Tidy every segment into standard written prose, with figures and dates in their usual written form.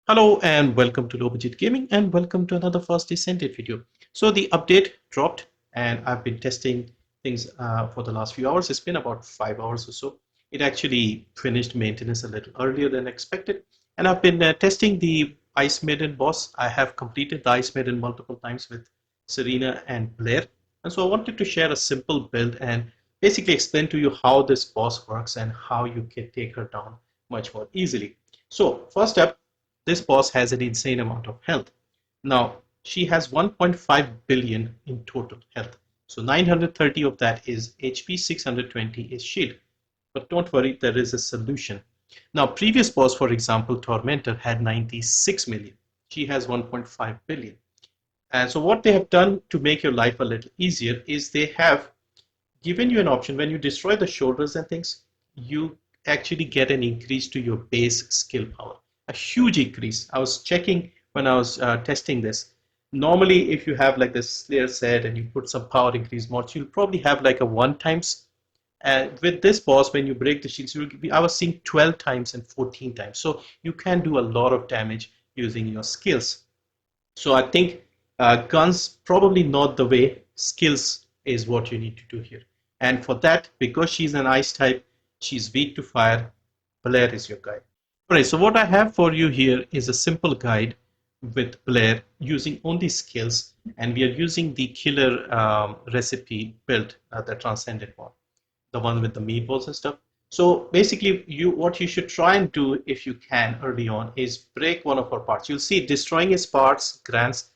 Hello and welcome to Low Budget Gaming and welcome to another first Descendant video. So the update dropped and I've been testing things for the last few hours. It's been about 5 hours or so. It actually finished maintenance a little earlier than expected, and I've been testing the Ice Maiden boss. I have completed the Ice Maiden multiple times with Serena and Blair, and so I wanted to share a simple build and basically explain to you how this boss works and how you can take her down much more easily. So first up, this boss has an insane amount of health. Now, she has 1.5 billion in total health. So 930 of that is HP, 620 is shield. But don't worry, there is a solution. Now, previous boss, for example, Tormentor had 96 million. She has 1.5 billion. And so what they have done to make your life a little easier is they have given you an option. When you destroy the shoulders and things, you actually get an increase to your base skill power, a huge increase. I was checking when I was testing this. Normally, if you have like this Slayer set and you put some power increase mods, you'll probably have like a 1 times. And with this boss, when you break the shields, I was seeing 12 times and 14 times. So you can do a lot of damage using your skills. So I think guns probably not the way. Skills is what you need to do here. And for that, because she's an ice type, she's weak to fire, Blair is your guide. Alright, so what I have for you here is a simple guide with Blair using only skills, and we are using the killer recipe build, the Transcendent one, the one with the meatballs and stuff. So basically, what you should try and do if you can early on is break one of our parts. You'll see destroying his parts grants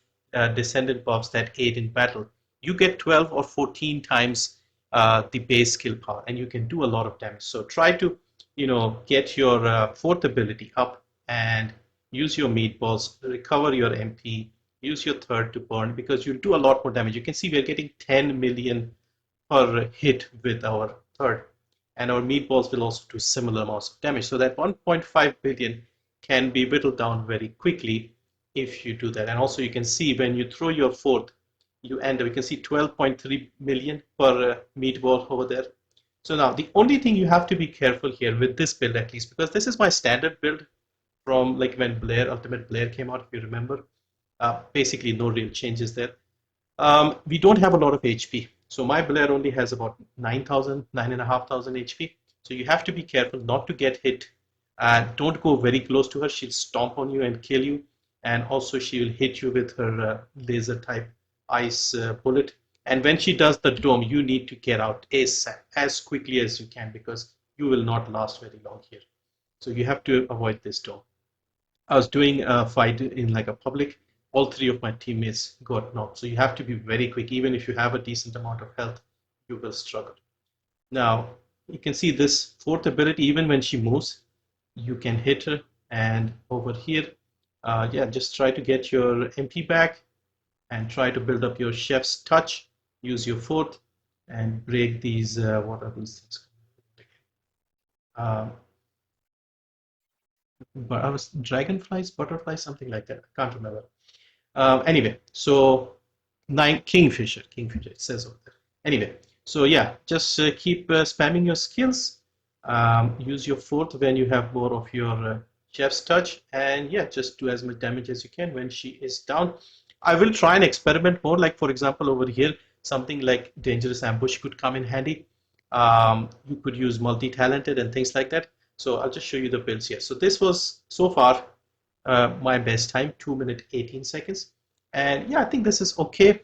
Descendant buffs that aid in battle. You get 12 or 14 times the base skill power, and you can do a lot of damage. So try to, get your fourth ability up and use your meatballs, recover your MP, use your third to burn, because you'll do a lot more damage. You can see we're getting 10 million per hit with our third, and our meatballs will also do similar amounts of damage. So that 1.5 billion can be whittled down very quickly if you do that. And also you can see when you throw your fourth, you end up, you can see 12.3 million per meatball over there. So now the only thing you have to be careful here with this build, at least, because this is my standard build from like when Ultimate Blair came out, if you remember. Basically no real changes there. We don't have a lot of HP. So my Blair only has about 9,000, 9,500 HP. So you have to be careful not to get hit. Don't go very close to her. She'll stomp on you and kill you. And also she will hit you with her laser type ice bullet. And when she does the dome, you need to get out as quickly as you can, because you will not last very long here. So you have to avoid this dome. I was doing a fight in like a public. All three of my teammates got knocked. So you have to be very quick. Even if you have a decent amount of health, you will struggle. Now, you can see this fourth ability, even when she moves, you can hit her. And over here, just try to get your MP back and try to build up your chef's touch. Use your fourth and break these, what are these things? But I was dragonflies, butterflies, something like that. I can't remember. Anyway, so Kingfisher, it says over there. Anyway, so yeah, just keep spamming your skills. Use your fourth when you have more of your chef's touch, and yeah, just do as much damage as you can when she is down. I will try and experiment more. Like for example, over here, something like dangerous ambush could come in handy. You could use multi-talented and things like that. So I'll just show you the builds here. So this was so far my best time, 2 minutes 18 seconds, and yeah, I think this is okay.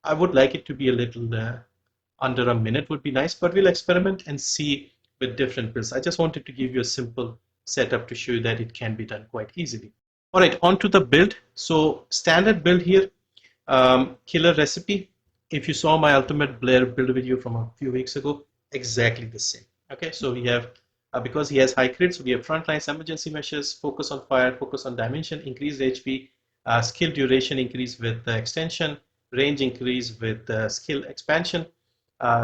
I would like it to be a little under a minute would be nice, but we'll experiment and see with different builds. I just wanted to give you a simple setup to show you that it can be done quite easily. All right, on to the build. So standard build here, killer recipe. If you saw my Ultimate Blair build video from a few weeks ago, exactly the same. Okay, so we have because he has high crits, we have frontlines, emergency measures, focus on fire, focus on dimension, increased HP, skill duration increase with extension, range increase with skill expansion,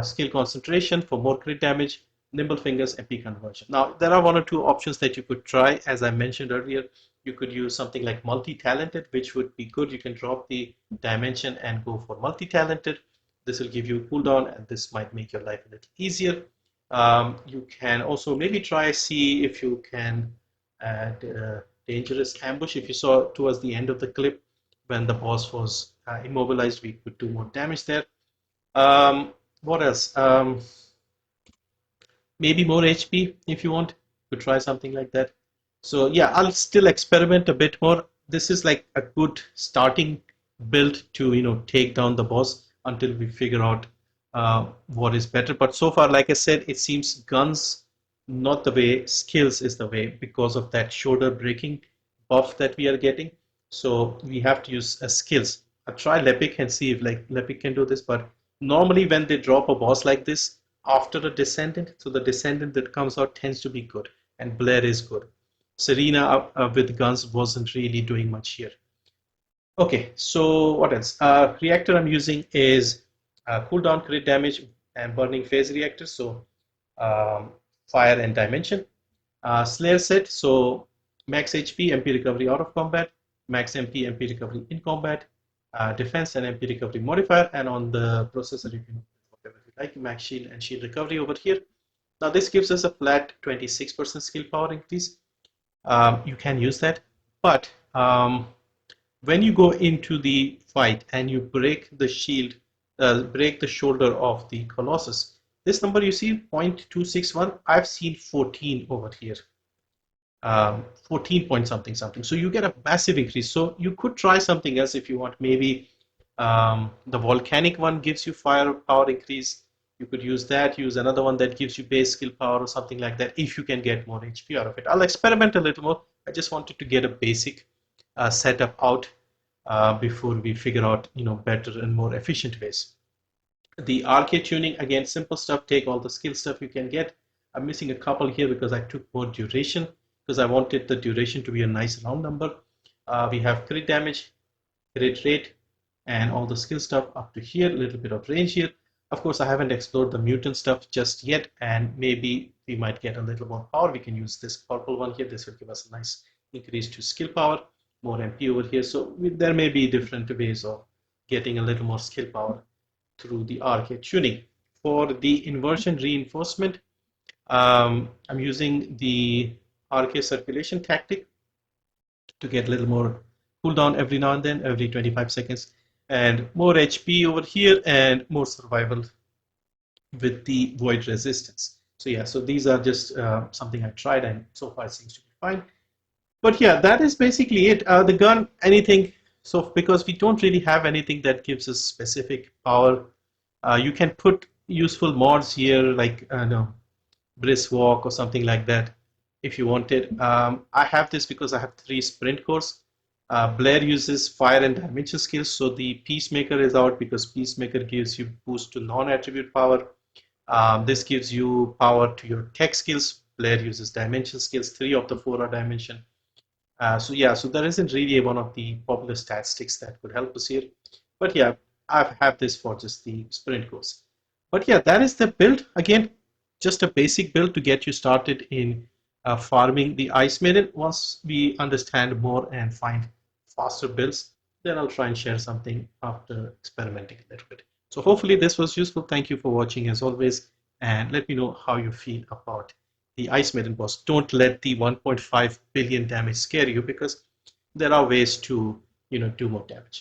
skill concentration for more crit damage, nimble fingers, MP conversion. Now, there are one or two options that you could try. As I mentioned earlier, you could use something like multi-talented, which would be good. You can drop the dimension and go for multi-talented. This will give you a cooldown, and this might make your life a little easier. You can also maybe try see if you can add dangerous ambush. If you saw towards the end of the clip, when the boss was immobilized, we could do more damage there. What else? Maybe more HP if you want to try something like that. So yeah, I'll still experiment a bit more. This is like a good starting build to take down the boss until we figure out what is better. But so far, like I said, it seems guns not the way, skills is the way because of that shoulder breaking buff that we are getting. So we have to use skills. I'll try Lepic and see if like Lepic can do this. But normally when they drop a boss like this after a Descendant, so the Descendant that comes out tends to be good, and Blair is good. Serena with guns wasn't really doing much here. Okay, so what else? Reactor I'm using is cooldown, crit damage, and burning phase reactor. So fire and dimension. Slayer set, so max HP, MP recovery out of combat, max MP, MP recovery in combat, defense and MP recovery modifier, and on the processor you can whatever you like, max shield and shield recovery over here. Now this gives us a flat 26% skill power increase. You can use that, but when you go into the fight and you break the shield, break the shoulder of the Colossus, this number you see 0.261, I've seen 14 over here. 14 point something something. So you get a massive increase. So you could try something else if you want. Maybe the volcanic one gives you fire power increase. You could use that. Use another one that gives you base skill power or something like that if you can get more HP out of it. I'll experiment a little more. I just wanted to get a basic setup out before we figure out better and more efficient ways. The Arche Tuning, again, simple stuff. Take all the skill stuff you can get. I'm missing a couple here because I took more duration because I wanted the duration to be a nice round number. We have crit damage, crit rate, and all the skill stuff up to here. A little bit of range here. Of course, I haven't explored the mutant stuff just yet, and maybe we might get a little more power. We can use this purple one here. This will give us a nice increase to skill power, more MP over here. So there may be different ways of getting a little more skill power through the Arche Tuning. For the inversion reinforcement, I'm using the Arche circulation tactic to get a little more cooldown every now and then, every 25 seconds, and more HP over here and more survival with the void resistance. So yeah, so these are just something I tried and so far it seems to be fine. But yeah, that is basically it. The gun, anything. So because we don't really have anything that gives us specific power, you can put useful mods here like brisk walk or something like that if you wanted. I have this because I have 3 sprint cores. Blair uses fire and dimension skills, so the Peacemaker is out because Peacemaker gives you boost to non-attribute power. This gives you power to your tech skills. Blair uses dimension skills. 3 of the 4 are dimension. So yeah, so there isn't really one of the popular statistics that could help us here. But yeah, I have this for just the sprint cores. But yeah, that is the build. Again, just a basic build to get you started in farming the Ice Maiden. Once we understand more and find faster builds, then I'll try and share something after experimenting a little bit. So hopefully this was useful. Thank you for watching as always, and let me know how you feel about the Ice Maiden boss. Don't let the 1.5 billion damage scare you, because there are ways to do more damage.